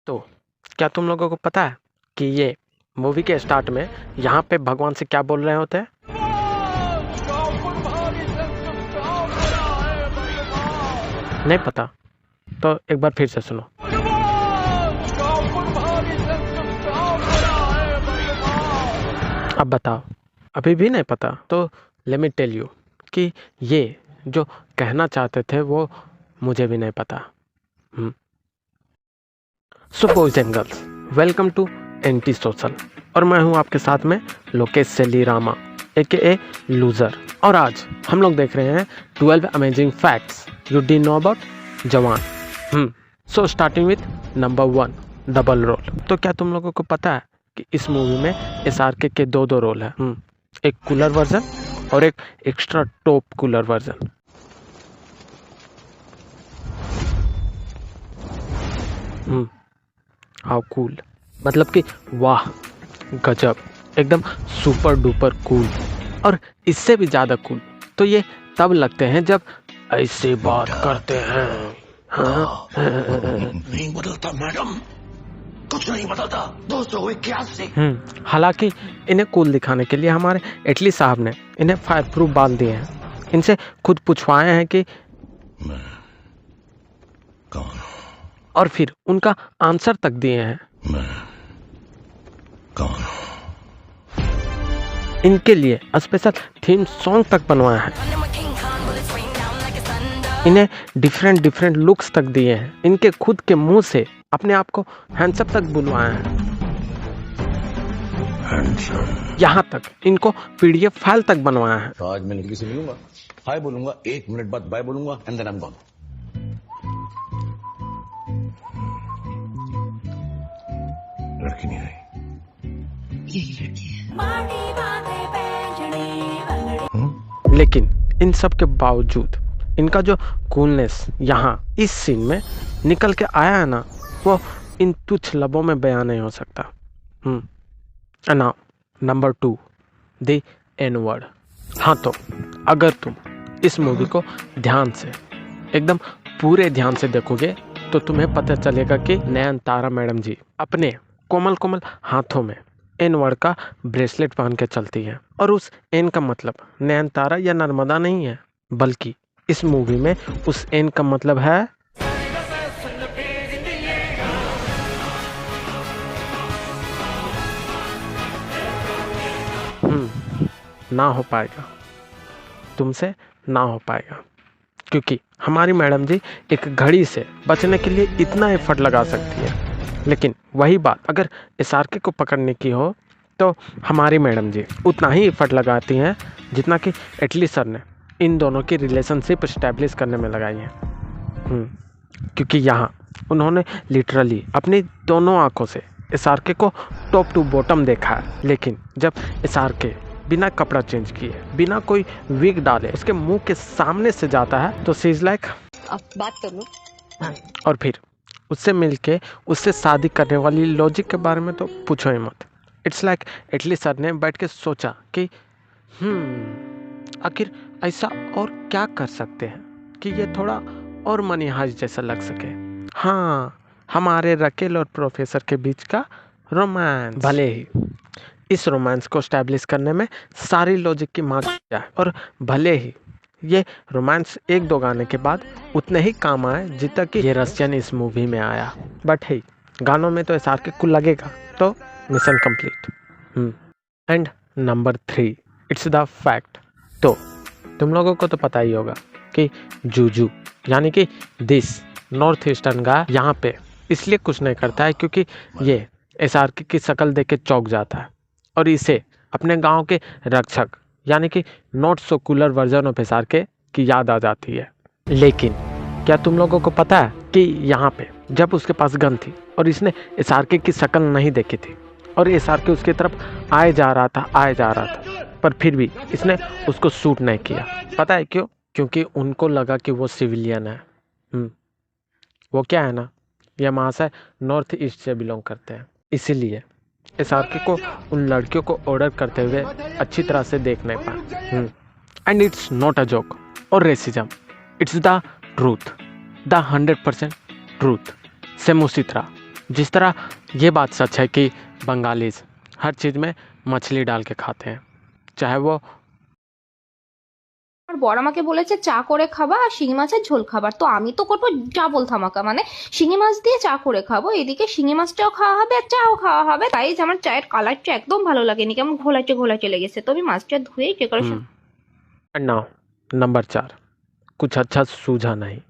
तो क्या तुम लोगों को पता है कि ये मूवी के स्टार्ट में यहाँ पे भगवान से क्या बोल रहे होते हैं? नहीं पता? तो एक बार फिर से सुनो। अब बताओ, अभी भी नहीं पता? तो लेट मी टेल यू कि ये जो कहना चाहते थे वो मुझे भी नहीं पता। So boys and girls, welcome to anti social और मैं हूं आपके साथ में लोकेश सेली रामा AKA लूजर। और आज हम लोग देख रहे हैं 12 amazing facts you didn't know about Jawan. So starting with number 1, double role. तो क्या तुम लोगों को पता है कि इस मूवी में SRK के दो रोल हैं? एक कूलर वर्जन और एक extra top cooler version. How cool, मतलब कि वाह, गजब, एकदम सुपर डुपर कूल। और इससे भी ज़्यादा कूल तो ये तब लगते हैं जब ऐसे बात करते हैं। हाँ? नहीं बदलता मैडम, कुछ नहीं बदलता दोस्तों, हुए क्या से। हालांकि इन्हें कूल दिखाने के लिए हमारे एटली साहब ने इन्हें फायर प्रूफ बाल दिए हैं। इनसे खुद पूछवाए हैं कि मैं कौन हूँ, और फिर उनका आंसर तक दिए हैं। मैं कौन हूँ। इनके लिए स्पेशल थीम सॉन्ग तक बनवाया है। इन्हें डिफरेंट लुक्स तक दिए हैं। इनके खुद के मुंह से अपने आप को हैंडसम तक बुलवाया है। यहाँ तक इनको PDF फाइल तक बनवाया है। तो आज मैं लड़की से मिलूंगा, हाय बोलूंगा, 1 मिनट बाद बाय बोलूंगा and then I am gone. लड़की नहीं आई, यही लड़की है। लेकिन इन सब के बावजूद इनका जो कूलनेस यहाँ इस सीन में निकल के आया है ना, वो इन तुच्छ लबों में बयान नहीं हो सकता। Now number 2, the N word. हाँ, तो अगर तुम इस मूवी को ध्यान से, एकदम पूरे ध्यान से देखोगे तो तुम्हें पता चलेगा कि नयनतारा मैडम जी अपने कोमल कोमल हाथों में N वर्ड का ब्रेसलेट पहन के चलती है। और उस N का मतलब नयनतारा या नर्मदा नहीं है, बल्कि इस मूवी में उस N का मतलब है ना हो पाएगा, तुमसे ना हो पाएगा। क्योंकि हमारी मैडम जी एक घड़ी से बचने के लिए इतना एफर्ट लगा सकती है, लेकिन वही बात अगर SRK को पकड़ने की हो तो हमारी मैडम जी उतना ही एफर्ट लगाती हैं जितना कि एटली सर ने इन दोनों की रिलेशनशिप इस्टेब्लिश करने में लगाई है। क्योंकि यहाँ उन्होंने लिटरली अपनी दोनों आंखों से SRK को टॉप टू बॉटम देखा है। लेकिन जब SRK बिना कपड़ा चेंज किए, बिना कोई विग डाले उसके मुंह के सामने से जाता है तो शी इज लाइक अब बात कर लो। और फिर उससे मिलके उससे शादी करने वाली लॉजिक के बारे में तो पूछो ही मत। इट्स लाइक एटली सर ने बैठ के सोचा कि आखिर ऐसा और क्या कर सकते हैं कि ये थोड़ा और मनी हाइस्ट जैसा लग सके। हाँ, हमारे रकेल और प्रोफेसर के बीच का रोमांस। भले ही इस रोमांस को स्टैब्लिश करने में सारी लॉजिक की मार जाए और भले ही ये रोमांस 1-2 गाने के बाद उतने ही काम आए जितना कि ये रशियन इस मूवी में आया। बट हे, गानों में तो SRK को लगेगा, तो mission complete. And number 3, it's the fact. तो तुम लोगों को तो पता ही होगा कि जूजू यानी कि दिस नॉर्थ ईस्टर्न गाय यहाँ पे इसलिए कुछ नहीं करता है क्योंकि ये SRK की शक्ल देख के चौंक जाता है और इसे अपने गांव के रक्षक यानी कि not so cooler version of SRK की याद आ जाती है। लेकिन क्या तुम लोगों को पता है कि यहाँ पे जब उसके पास गन थी और इसने SRK की शक्ल नहीं देखी थी और SRK उसकी तरफ आए जा रहा था, पर फिर भी इसने उसको शूट नहीं किया। पता है क्यों? क्योंकि उनको लगा कि वो सिविलियन है। वो क्या है ना, ये महाशय नॉर्थ ईस्ट से बिलोंग करते हैं, इसीलिए SRK को उन लड़कियों को ऑर्डर करते हुए अच्छी तरह से देख नहीं पाए। And it's not a joke और racism, it's the truth, the 100% truth. Same उसी तरह जिस तरह ये बात सच है कि बंगालीज हर चीज़ में मछली डाल के खाते हैं, चाहे वो আমার বর আমাকে বলেছে চা করে খাবা আর শিঙি মাছের ঝোল খাবার, তো আমি তো করবো ডাবল ধামাকা, মানে শিঙি মাছ দিয়ে চা করে খাবো, এদিকে শিঙি মাছটাও খাওয়া হবে আর চাও খাওয়া হবে। তাই আমার চায়ের কালারটা একদম ভালো লাগেনি, কেমন ঘোলাটে ঘোলাটে লেগেছে। তো আমি মাছটা ধুয়ে ডেকোরেশন। नाउ नंबर 4, कुछ अच्छा सूझा नहीं।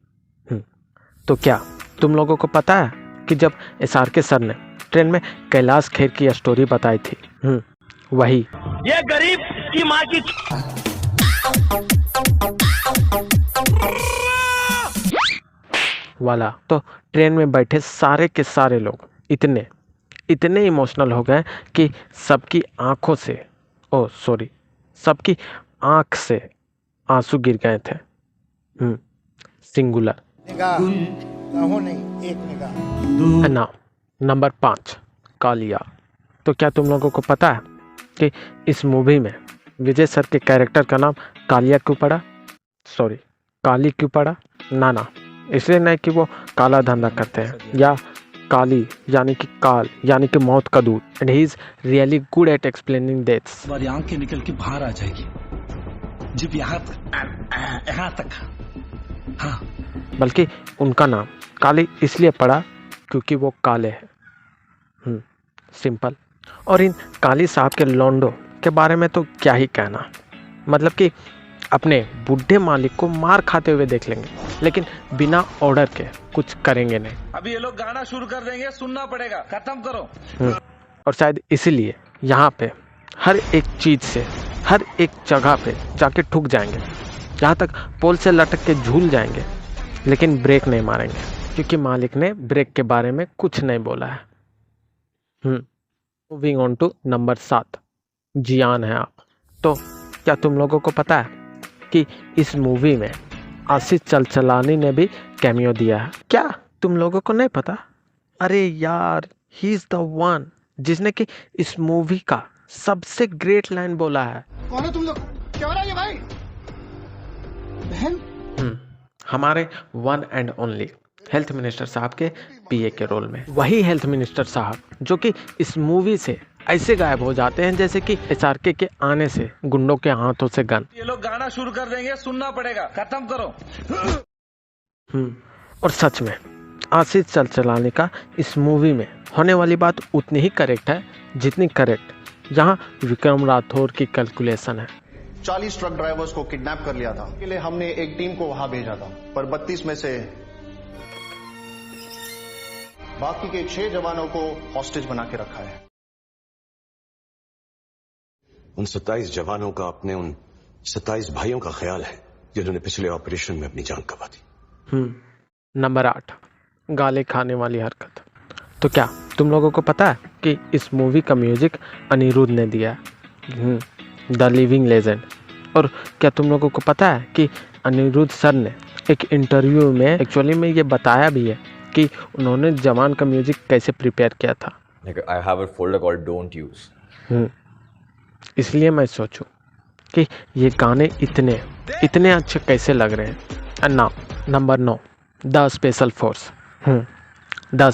तो क्या तुम लोगों को पता है कि जब SRK सर ने ट्रेन में कैलाश खेर की स्टोरी बताई थी, वही ये गरीब की माँ की वाला, तो ट्रेन में बैठे सारे के सारे लोग इतने इमोशनल हो गए कि सबकी आंखों से सबकी आंख से आंसू गिर गए थे। सिंगुलर। नाउ नंबर 5, कालिया। तो क्या तुम लोगों को पता है कि इस मूवी में विजय सर के कैरेक्टर का नाम कालिया क्यों पड़ा? काली क्यों पड़ा? ना, इसलिए नहीं कि वो काला धंधा करते हैं, या काली यानी कि काल यानी कि मौत का दूत, and he is really good at explaining deaths. हमारी आंखें निकल के बाहर आ जाएगी जब यहाँ तक। हाँ, बल्कि उनका नाम काली इसलिए पड़ा क्योंकि वो काले हैं। सिंपल। और इन काली साहब के लौंडो के बारे में तो क्या ही कहना, मतलब कि अपने बूढ़े मालिक को मार खाते हुए देख लेंगे, लेकिन बिना ऑर्डर के कुछ करेंगे नहीं। अभी ये लोग गाना शुरू कर देंगे, सुनना पड़ेगा, खत्म करो। और शायद इसीलिए यहाँ पे हर एक चीज से हर एक जगह पे जाके ठुक जाएंगे, यहाँ तक पोल से लटक के झूल जाएंगे, लेकिन ब्रेक नहीं मारेंगे क्योंकि मालिक ने ब्रेक के बारे में कुछ नहीं बोला है। मूविंग ऑन टू नंबर 7, जियान है आप। तो क्या तुम लोगों को पता है कि इस मूवी में आशीष चलचलानी ने भी कैमियो दिया है? क्या तुम लोगों को नहीं पता? अरे यार, ही इज द वन जिसने कि इस मूवी का सबसे ग्रेट लाइन बोला है। कौन है तुम लोग? क्या हो रहा है ये भाई? बहन? हमारे one and only health minister साहब के PA के रोल में, वही हेल्थ मिनिस्टर साहब जो कि इस मूवी से ऐसे गायब हो जाते हैं जैसे कि SRK के आने से गुंडों के हाथों से गन। ये लोग गाना शुरू कर देंगे, सुनना पड़ेगा, खत्म करो। और सच में आशीष चलचलानी का इस मूवी में होने वाली बात उतनी ही करेक्ट है जितनी करेक्ट यहाँ विक्रम राठौर की कैलकुलेशन है। 40 ट्रक ड्राइवर्स को किडनैप कर लिया था, इसके लिए हमने एक टीम को वहां भेजा था, पर 32 में से बाकी के 6 जवानों को हॉस्टेज बना के रखा है। उन 27 जवानों का अपने उन 27 भाइयों का ख्याल है जिन्होंने पिछले ऑपरेशन में अपनी जान गंवा दी। नंबर 8, गाले खाने वाली हरकत। तो क्या तुम लोगों को पता है कि इस मूवी का म्यूजिक अनिरुद्ध ने दिया है, द लिविंग लेजेंड। और क्या तुम लोगों को पता है कि अनिरुद्ध सर ने एक इंटरव्यू में एक्चुअली में ये बताया भी है कि उन्होंने जवान का म्यूजिक कैसे प्रिपेयर किया था। I have a folder called Don't Use. इसलिए मैं सोचूं कि ये गाने इतने अच्छे कैसे लग रहे हैं। And now number 9, the special force. The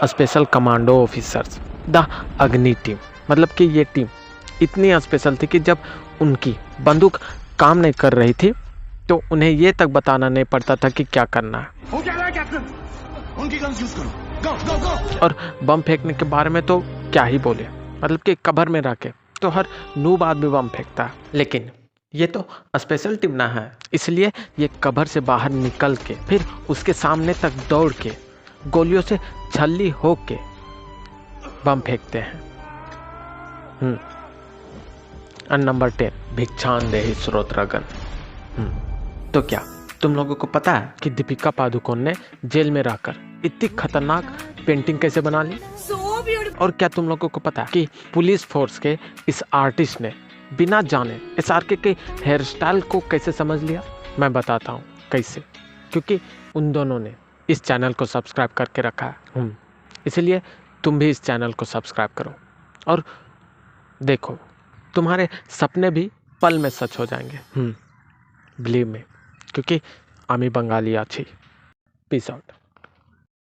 special commando officers, the अग्नि टीम। मतलब कि ये टीम इतनी स्पेशल थी कि जब उनकी बंदूक काम नहीं कर रही थी तो उन्हें ये तक बताना नहीं पड़ता था कि क्या करना है। हो क्या रहा है कैप्टन? उनकी गन्स यूज करो। गो गो गो। और बम फेंकने के बारे में तो क्या ही बोले, मतलब कि कवर में रखे तो हर नूब आदमी बम फेंकता है, लेकिन ये तो स्पेशल टीम ना है, इसलिए ये कवर से बाहर निकल के फिर उसके सामने तक दौड़ के गोलियों से छल्ली होके बम फेंकते हैं। और नंबर 10, भिक्षांदेही श्रोत्रगन। तो क्या तुम लोगों को पता है कि दीपिका पादुकोण ने जेल में रहकर इतनी खतरनाक पेंटिंग कैसे बना ली? और क्या तुम लोगों को पता है कि पुलिस फोर्स के इस आर्टिस्ट ने बिना जाने SRK के हेयर स्टाइल को कैसे समझ लिया? मैं बताता हूँ कैसे, क्योंकि उन दोनों ने इस चैनल को सब्सक्राइब करके रखा है। इसलिए तुम भी इस चैनल को सब्सक्राइब करो और देखो तुम्हारे सपने भी पल में सच हो जाएंगे। बिलीव मी, क्योंकि आमी बंगाली आछी। Peace out.